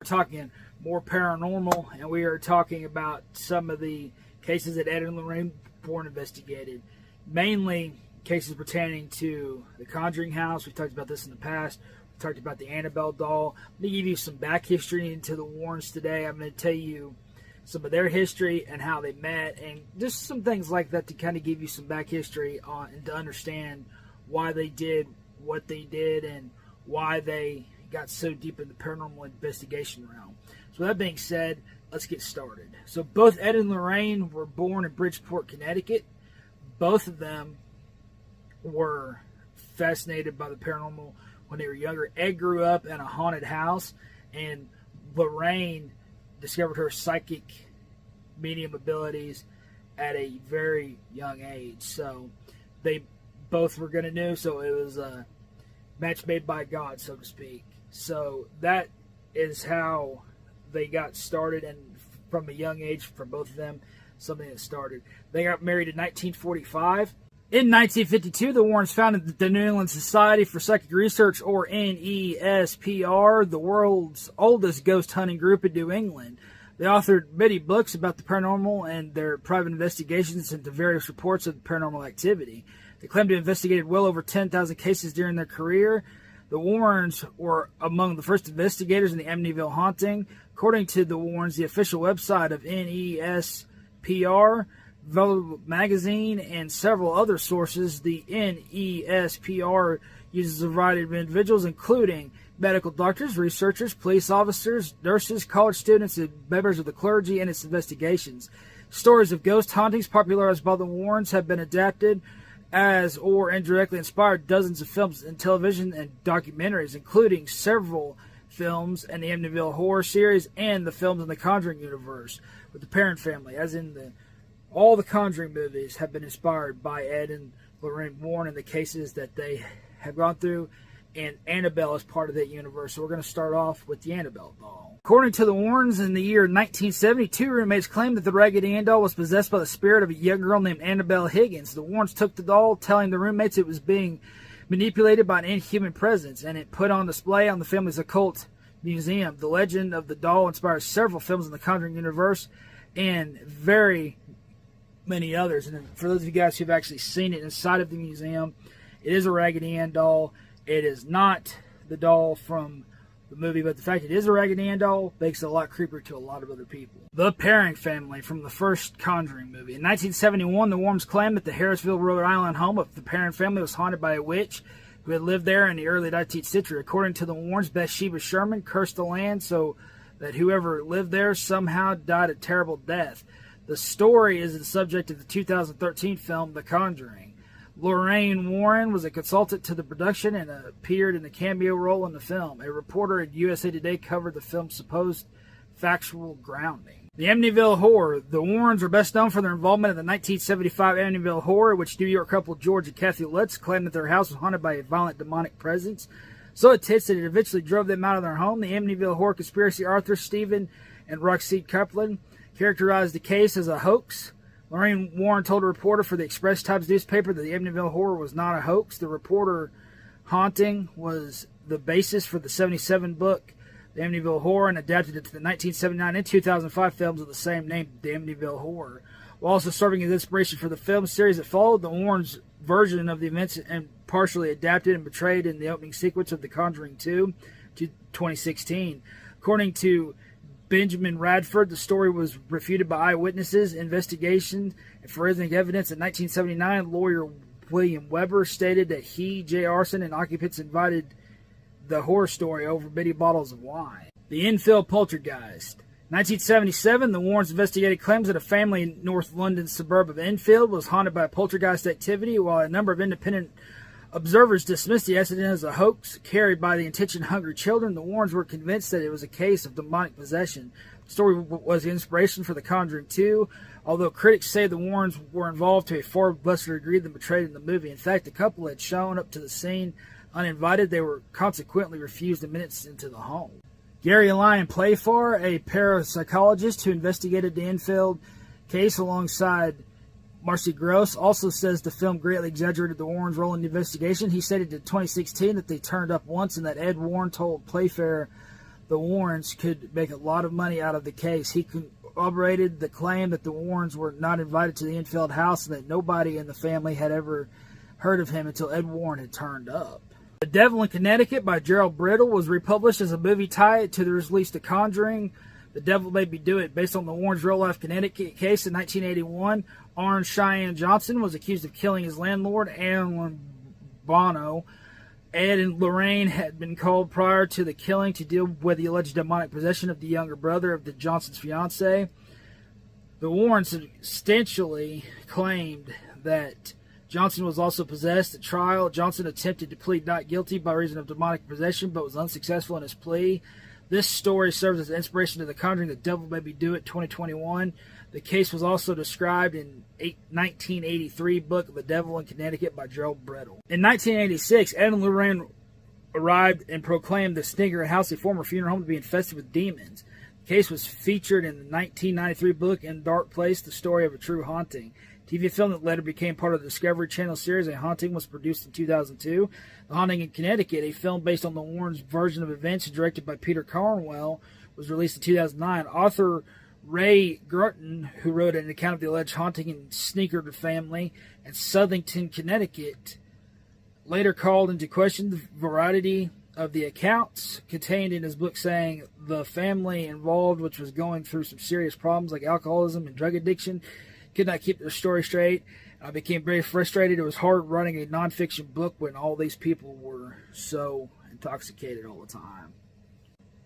We're talking more paranormal, and we are talking about some of the cases that Ed and Lorraine Bourne investigated. Mainly cases pertaining to the Conjuring House. We've talked about this in the past. We talked about the Annabelle doll. I'm going to give you some back history into the Warrens today. I'm going to tell you some of their history and how they met, and just some things like that to kind of give you some back history on and to understand why they did what they did and why they got so deep in the paranormal investigation realm. So that being said, let's get started. So both Ed and Lorraine were born in Bridgeport, Connecticut. Both of them were fascinated by the paranormal when they were younger. Ed grew up in a haunted house, and Lorraine discovered her psychic medium abilities at a very young age. So they both were going to know, so it was a match made by God, so to speak. So that is how they got started, and from a young age, for both of them, something that started. They got married in 1945. In 1952, the Warrens founded the New England Society for Psychic Research, or NESPR, the world's oldest ghost hunting group in New England. They authored many books about the paranormal and their private investigations into various reports of paranormal activity. They claim to have investigated well over 10,000 cases during their career. The Warrens were among the first investigators in the Amityville haunting. According to the Warrens, the official website of NESPR, Velvet Magazine, and several other sources, the NESPR uses a variety of individuals, including medical doctors, researchers, police officers, nurses, college students, and members of the clergy in its investigations. Stories of ghost hauntings popularized by the Warrens have been adapted as or indirectly inspired dozens of films and television and documentaries, including several films in the Amityville horror series and the films in the Conjuring universe with the Parent family, as in all the Conjuring movies have been inspired by Ed and Lorraine Bourne and the cases that they have gone through, and Annabelle is part of that universe. So we're going to start off with the Annabelle doll. According to the Warrens, in the year 1972, roommates claimed that the Raggedy Ann doll was possessed by the spirit of a young girl named Annabelle Higgins. The Warrens took the doll, telling the roommates it was being manipulated by an inhuman presence, and it put on display on the family's occult museum. The legend of the doll inspires several films in the Conjuring universe and very many others. And for those of you guys who've actually seen it inside of the museum, it is a Raggedy Ann doll. It is not the doll from the movie, but the fact it is a Raggedy Ann doll makes it a lot creepier to a lot of other people. The Parent family from the first Conjuring movie. In 1971, the Warrens claimed that the Harrisville, Rhode Island home of the Parent family was haunted by a witch who had lived there in the early 19th century. According to the Warrens, Bathsheba Sherman cursed the land so that whoever lived there somehow died a terrible death. The story is the subject of the 2013 film, The Conjuring. Lorraine Warren was a consultant to the production and appeared in a cameo role in the film. A reporter at USA Today covered the film's supposed factual grounding. The Amityville Horror. The Warrens are best known for their involvement in the 1975 Amityville Horror, which New York couple George and Kathy Lutz claimed that their house was haunted by a violent demonic presence. So intense that it eventually drove them out of their home. The Amityville Horror conspiracy author Stephen and Roxy Kaplan characterized the case as a hoax. Lorraine Warren told a reporter for the Express Times newspaper that the Amityville Horror was not a hoax. The reporter haunting was the basis for the 1977 book, The Amityville Horror, and adapted it to the 1979 and 2005 films of the same name, The Amityville Horror. While also serving as inspiration for the film series that followed, the Warrens' version of the events and partially adapted and portrayed in the opening sequence of The Conjuring 2 to 2016. According to Benjamin Radford, the story was refuted by eyewitnesses, investigation, and forensic evidence. In 1979, lawyer William Weber stated that he, Jay Arson, and occupants invited the horror story over many bottles of wine. The Enfield Poltergeist. 1977, the Warrens investigated claims that a family in North London's suburb of Enfield was haunted by poltergeist activity. While a number of independent observers dismissed the incident as a hoax carried by the attention-hungry children, the Warrens were convinced that it was a case of demonic possession. The story was the inspiration for The Conjuring 2, although critics say the Warrens were involved to a far lesser degree than portrayed in the movie. In fact, the couple had shown up to the scene uninvited. They were consequently refused admittance into the home. Gary Lyon Playfair, a parapsychologist who investigated the Enfield case alongside Marcy Gross, also says the film greatly exaggerated the Warrens' role in the investigation. He stated in 2016 that they turned up once and that Ed Warren told Playfair the Warrens could make a lot of money out of the case. He corroborated the claim that the Warrens were not invited to the Enfield house and that nobody in the family had ever heard of him until Ed Warren had turned up. The Devil in Connecticut by Gerald Brittle was republished as a movie tied to the release The Conjuring, The Devil Made Me Do It, based on the Warrens' real-life Connecticut case in 1981. Orange Cheyenne Johnson was accused of killing his landlord, Alan Bono. Ed and Lorraine had been called prior to the killing to deal with the alleged demonic possession of the younger brother of the Johnson's fiancée. The Warrens substantially claimed that Johnson was also possessed at trial. Johnson attempted to plead not guilty by reason of demonic possession, but was unsuccessful in his plea. This story serves as an inspiration to The Conjuring, The Devil Made Me Do It, 2021. The case was also described in 1983 book The Devil in Connecticut by Gerald Brittle. In 1986, Ed and Lorraine arrived and proclaimed the Stigger House, a former funeral home, to be infested with demons. The case was featured in the 1993 book In Dark Place, The Story of a True Haunting. TV film that later became part of the Discovery Channel series A Haunting was produced in 2002. The Haunting in Connecticut, a film based on the Warrens' version of events and directed by Peter Cornwell, was released in 2009. Author Ray Grunton, who wrote an account of the alleged haunting in Sneaker family in Southington, Connecticut, later called into question the veracity of the accounts contained in his book, saying the family involved, which was going through some serious problems like alcoholism and drug addiction, could not keep their story straight. I became very frustrated. It was hard running a nonfiction book when all these people were so intoxicated all the time.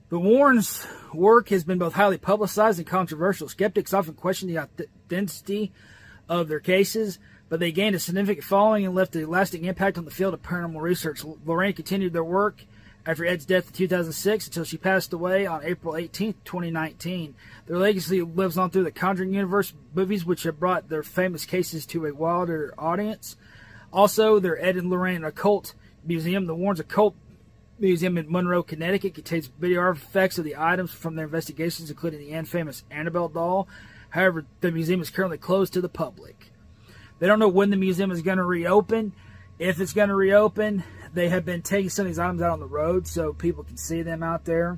The Warrens' work has been both highly publicized and controversial. Skeptics often question the authenticity of their cases, but they gained a significant following and left a lasting impact on the field of paranormal research. Lorraine continued their work after Ed's death in 2006 until she passed away on April 18, 2019. Their legacy lives on through the Conjuring universe movies, which have brought their famous cases to a wilder audience. Also, their Ed and Lorraine Occult Museum, the Warrens Occult Museum in Monroe, Connecticut, contains video artifacts of the items from their investigations, including the infamous Annabelle doll. However, the museum is currently closed to the public. They don't know when the museum is going to reopen. If it's going to reopen, they have been taking some of these items out on the road so people can see them out there.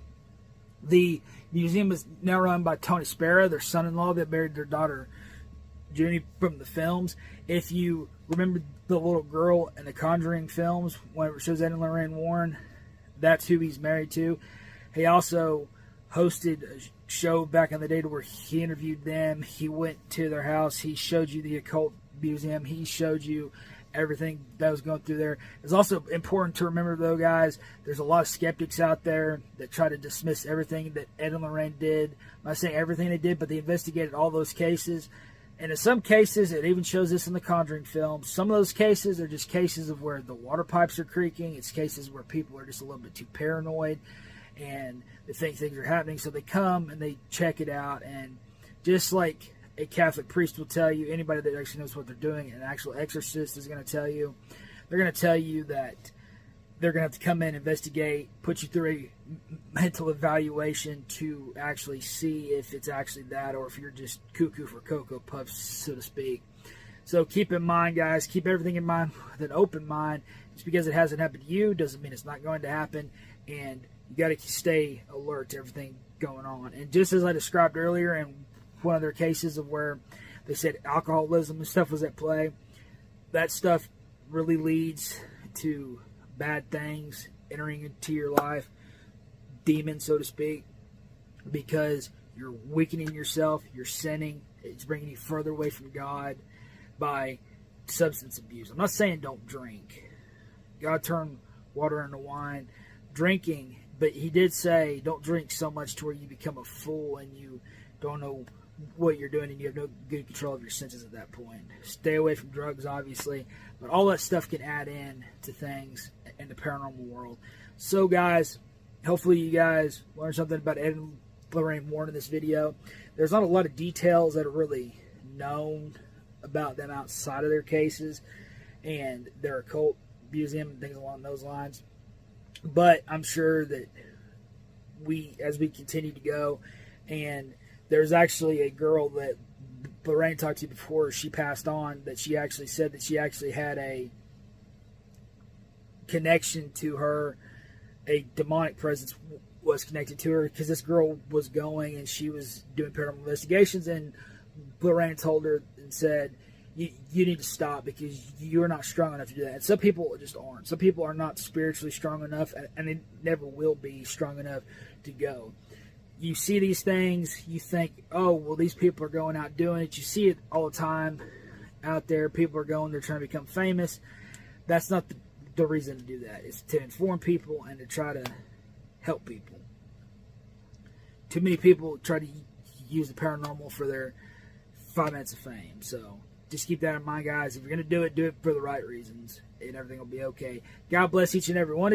The museum is now run by Tony Spera, their son-in-law that married their daughter Junie from the films. If you remember the little girl in the Conjuring films, when it shows Ed and Lorraine Warren, that's who he's married to. He also hosted a show back in the day to where he interviewed them. He went to their house. He showed you the occult museum. He showed you everything that was going through there. It's also important to remember, though, guys, there's a lot of skeptics out there that try to dismiss everything that Ed and Lorraine did. I'm not saying everything they did, but they investigated all those cases. And in some cases, it even shows this in the Conjuring films, some of those cases are just cases of where the water pipes are creaking. It's cases where people are just a little bit too paranoid and they think things are happening. So they come and they check it out. And just like a Catholic priest will tell you, anybody that actually knows what they're doing, an actual exorcist is going to tell you, they're going to tell you that they're going to have to come in, investigate, put you through a mental evaluation to actually see if it's actually that or if you're just cuckoo for Cocoa Puffs, so to speak. So keep in mind, guys, keep everything in mind with an open mind. Just because it hasn't happened to you doesn't mean it's not going to happen, and you got to stay alert to everything going on. And just as I described earlier in one of their cases of where they said alcoholism and stuff was at play, that stuff really leads to bad things entering into your life, demons, so to speak, because you're weakening yourself, you're sinning, it's bringing you further away from God by substance abuse. I'm not saying don't drink. God turned water into wine. Drinking, but he did say don't drink so much to where you become a fool and you don't know what you're doing and you have no good control of your senses at that point. Stay away from drugs, obviously, but all that stuff can add in to things in the paranormal world. So, guys, hopefully you guys learned something about Ed and Lorraine Warren in this video. There's not a lot of details that are really known about them outside of their cases and their occult museum and things along those lines. But I'm sure that as we continue to go, and there's actually a girl that Lorraine talked to before she passed on, that she actually said that she actually had a connection to her, a demonic presence was connected to her, because this girl was going and she was doing paranormal investigations, and Lorraine told her and said, you need to stop because you're not strong enough to do that. And some people just aren't. Some people are not spiritually strong enough, and they never will be strong enough to go. You see these things, you think, oh, well, these people are going out doing it. You see it all the time out there. People are going, they're trying to become famous. That's not the reason to do that. It's to inform people and to try to help people. Too many people try to use the paranormal for their 5 minutes of fame. So just keep that in mind, guys. If you're going to do it for the right reasons, and everything will be okay. God bless each and every one of you.